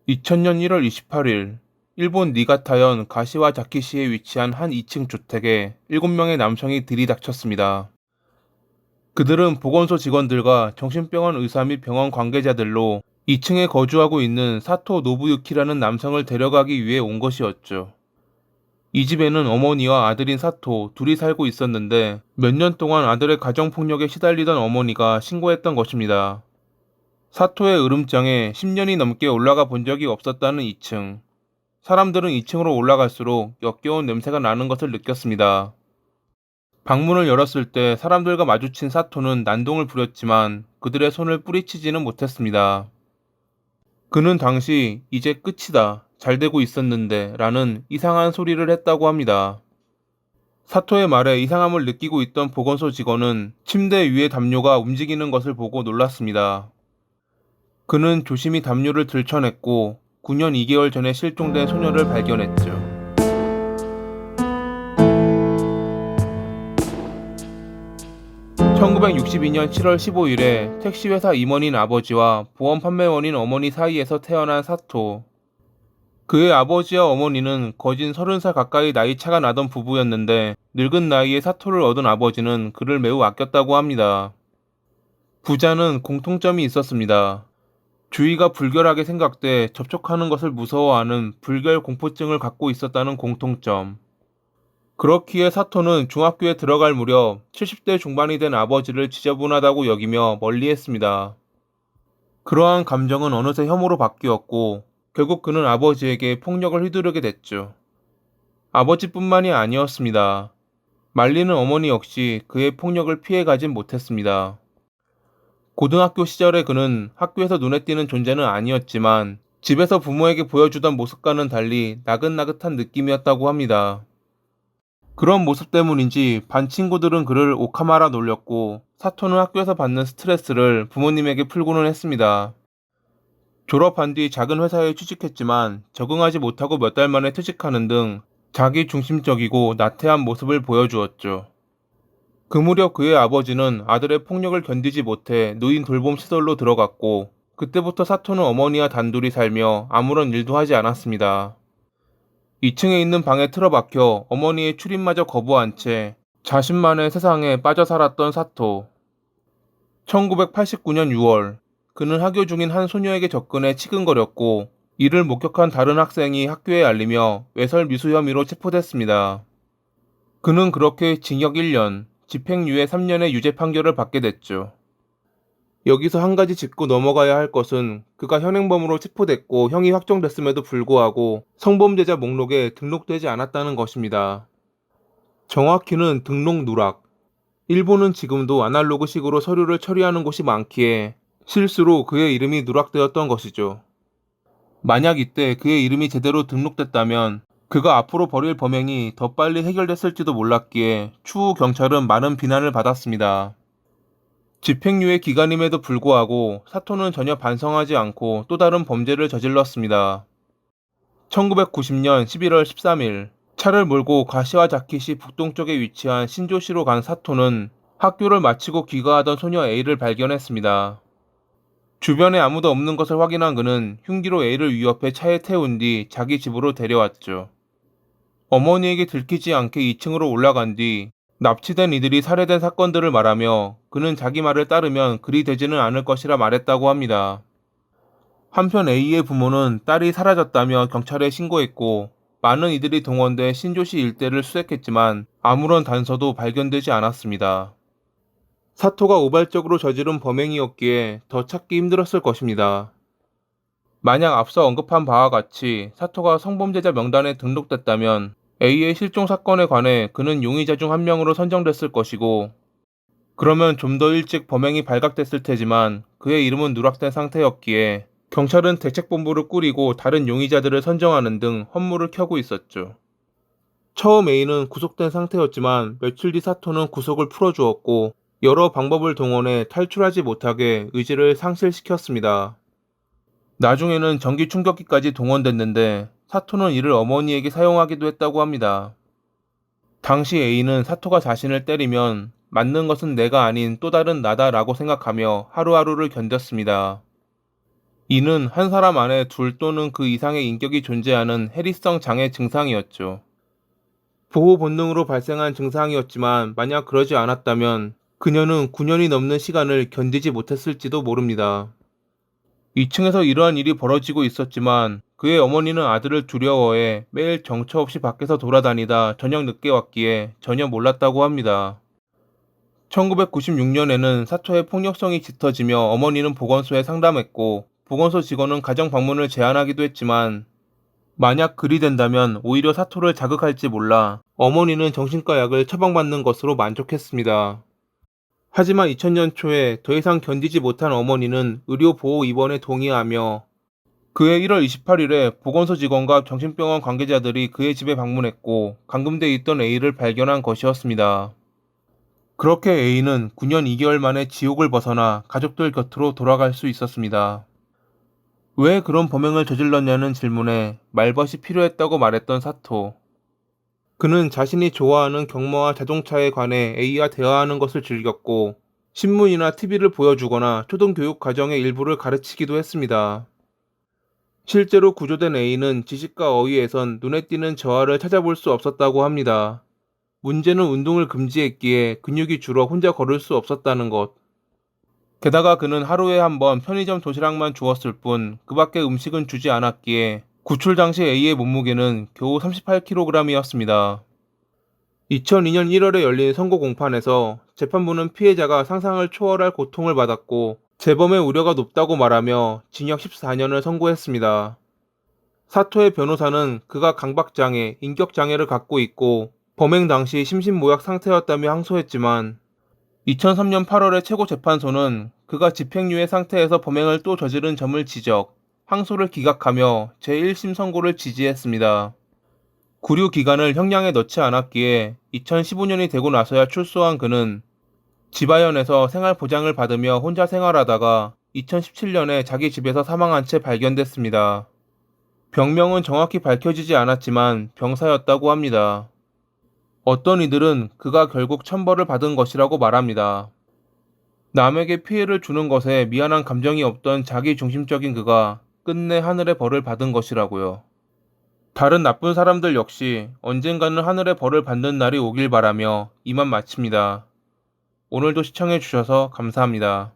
2000년 1월 28일, 일본 니가타현 가시와자키시에 위치한 한 2층 주택에 7명의 남성이 들이닥쳤습니다. 그들은 보건소 직원들과 정신병원 의사 및 병원 관계자들로 2층에 거주하고 있는 사토 노부유키라는 남성을 데려가기 위해 온 것이었죠. 이 집에는 어머니와 아들인 사토 둘이 살고 있었는데 몇 년 동안 아들의 가정폭력에 시달리던 어머니가 신고했던 것입니다. 사토의 으름장에 10년이 넘게 올라가 본 적이 없었다는 2층. 사람들은 2층으로 올라갈수록 역겨운 냄새가 나는 것을 느꼈습니다. 방문을 열었을 때 사람들과 마주친 사토는 난동을 부렸지만 그들의 손을 뿌리치지는 못했습니다. 그는 당시 "이제 끝이다. 잘 되고 있었는데" 라는 이상한 소리를 했다고 합니다. 사토의 말에 이상함을 느끼고 있던 보건소 직원은 침대 위의 담요가 움직이는 것을 보고 놀랐습니다. 그는 조심히 담요를 들춰냈고 9년 2개월 전에 실종된 소녀를 발견했죠. 1962년 7월 15일에 택시회사 임원인 아버지와 보험 판매원인 어머니 사이에서 태어난 사토. 그의 아버지와 어머니는 거진 30살 가까이 나이 차가 나던 부부였는데 늙은 나이에 사토를 얻은 아버지는 그를 매우 아꼈다고 합니다. 부자는 공통점이 있었습니다. 주위가 불결하게 생각돼 접촉하는 것을 무서워하는 불결 공포증을 갖고 있었다는 공통점. 그렇기에 사토는 중학교에 들어갈 무렵 70대 중반이 된 아버지를 지저분하다고 여기며 멀리했습니다. 그러한 감정은 어느새 혐오로 바뀌었고 결국 그는 아버지에게 폭력을 휘두르게 됐죠. 아버지뿐만이 아니었습니다. 말리는 어머니 역시 그의 폭력을 피해가진 못했습니다. 고등학교 시절에 그는 학교에서 눈에 띄는 존재는 아니었지만 집에서 부모에게 보여주던 모습과는 달리 나긋나긋한 느낌이었다고 합니다. 그런 모습 때문인지 반 친구들은 그를 오카마라 놀렸고 사토는 학교에서 받는 스트레스를 부모님에게 풀고는 했습니다. 졸업한 뒤 작은 회사에 취직했지만 적응하지 못하고 몇 달 만에 퇴직하는 등 자기 중심적이고 나태한 모습을 보여주었죠. 그 무렵 그의 아버지는 아들의 폭력을 견디지 못해 노인 돌봄 시설로 들어갔고 그때부터 사토는 어머니와 단둘이 살며 아무런 일도 하지 않았습니다. 2층에 있는 방에 틀어박혀 어머니의 출입마저 거부한 채 자신만의 세상에 빠져 살았던 사토. 1989년 6월, 그는 하교 중인 한 소녀에게 접근해 치근거렸고 이를 목격한 다른 학생이 학교에 알리며 외설 미수 혐의로 체포됐습니다. 그는 그렇게 징역 1년, 집행유예 3년의 유죄 판결을 받게 됐죠. 여기서 한 가지 짚고 넘어가야 할 것은 그가 현행범으로 체포됐고 형이 확정됐음에도 불구하고 성범죄자 목록에 등록되지 않았다는 것입니다. 정확히는 등록 누락. 일본은 지금도 아날로그식으로 서류를 처리하는 곳이 많기에 실수로 그의 이름이 누락되었던 것이죠. 만약 이때 그의 이름이 제대로 등록됐다면 그가 앞으로 벌일 범행이 더 빨리 해결됐을지도 몰랐기에 추후 경찰은 많은 비난을 받았습니다. 집행유예 기간임에도 불구하고 사토는 전혀 반성하지 않고 또 다른 범죄를 저질렀습니다. 1990년 11월 13일, 차를 몰고 가시와자키시 북동쪽에 위치한 신조시로 간 사토는 학교를 마치고 귀가하던 소녀 A를 발견했습니다. 주변에 아무도 없는 것을 확인한 그는 흉기로 A를 위협해 차에 태운 뒤 자기 집으로 데려왔죠. 어머니에게 들키지 않게 2층으로 올라간 뒤 납치된 이들이 살해된 사건들을 말하며 그는 자기 말을 따르면 그리 되지는 않을 것이라 말했다고 합니다. 한편 A의 부모는 딸이 사라졌다며 경찰에 신고했고 많은 이들이 동원돼 신조시 일대를 수색했지만 아무런 단서도 발견되지 않았습니다. 사토가 우발적으로 저지른 범행이었기에 더 찾기 힘들었을 것입니다. 만약 앞서 언급한 바와 같이 사토가 성범죄자 명단에 등록됐다면 A의 실종 사건에 관해 그는 용의자 중 한 명으로 선정됐을 것이고 그러면 좀 더 일찍 범행이 발각됐을 테지만 그의 이름은 누락된 상태였기에 경찰은 대책본부를 꾸리고 다른 용의자들을 선정하는 등 헛물을 켜고 있었죠. 처음 A는 구속된 상태였지만 며칠 뒤 사토는 구속을 풀어주었고 여러 방법을 동원해 탈출하지 못하게 의지를 상실시켰습니다. 나중에는 전기 충격기까지 동원됐는데 사토는 이를 어머니에게 사용하기도 했다고 합니다. 당시 A는 사토가 자신을 때리면 맞는 것은 내가 아닌 또 다른 나다라고 생각하며 하루하루를 견뎠습니다. 이는 한 사람 안에 둘 또는 그 이상의 인격이 존재하는 해리성 장애 증상이었죠. 보호 본능으로 발생한 증상이었지만 만약 그러지 않았다면 그녀는 9년이 넘는 시간을 견디지 못했을지도 모릅니다. 2층에서 이러한 일이 벌어지고 있었지만 그의 어머니는 아들을 두려워해 매일 정처 없이 밖에서 돌아다니다 저녁 늦게 왔기에 전혀 몰랐다고 합니다. 1996년에는 사토의 폭력성이 짙어지며 어머니는 보건소에 상담했고 보건소 직원은 가정 방문을 제안하기도 했지만 만약 그리 된다면 오히려 사토를 자극할지 몰라 어머니는 정신과 약을 처방받는 것으로 만족했습니다. 하지만 2000년 초에 더 이상 견디지 못한 어머니는 의료 보호 입원에 동의하며 그해 1월 28일에 보건소 직원과 정신병원 관계자들이 그의 집에 방문했고 감금돼 있던 A를 발견한 것이었습니다. 그렇게 A는 9년 2개월 만에 지옥을 벗어나 가족들 곁으로 돌아갈 수 있었습니다. 왜 그런 범행을 저질렀냐는 질문에 말벗이 필요했다고 말했던 사토. 그는 자신이 좋아하는 경마와 자동차에 관해 A와 대화하는 것을 즐겼고 신문이나 TV를 보여주거나 초등교육 과정의 일부를 가르치기도 했습니다. 실제로 구조된 A는 지식과 어휘에선 눈에 띄는 저하를 찾아볼 수 없었다고 합니다. 문제는 운동을 금지했기에 근육이 줄어 혼자 걸을 수 없었다는 것. 게다가 그는 하루에 한 번 편의점 도시락만 주었을 뿐 그 밖에 음식은 주지 않았기에 구출 당시 A의 몸무게는 겨우 38kg이었습니다. 2002년 1월에 열린 선고 공판에서 재판부는 피해자가 상상을 초월할 고통을 받았고 재범의 우려가 높다고 말하며 징역 14년을 선고했습니다. 사토의 변호사는 그가 강박장애, 인격장애를 갖고 있고 범행 당시 심신모약 상태였다며 항소했지만 2003년 8월에 최고재판소는 그가 집행유예 상태에서 범행을 또 저지른 점을 지적, 항소를 기각하며 제1심 선고를 지지했습니다. 구류 기간을 형량에 넣지 않았기에 2015년이 되고 나서야 출소한 그는 지바현에서 생활보장을 받으며 혼자 생활하다가 2017년에 자기 집에서 사망한 채 발견됐습니다. 병명은 정확히 밝혀지지 않았지만 병사였다고 합니다. 어떤 이들은 그가 결국 천벌을 받은 것이라고 말합니다. 남에게 피해를 주는 것에 미안한 감정이 없던 자기중심적인 그가 끝내 하늘의 벌을 받은 것이라고요. 다른 나쁜 사람들 역시 언젠가는 하늘의 벌을 받는 날이 오길 바라며 이만 마칩니다. 오늘도 시청해주셔서 감사합니다.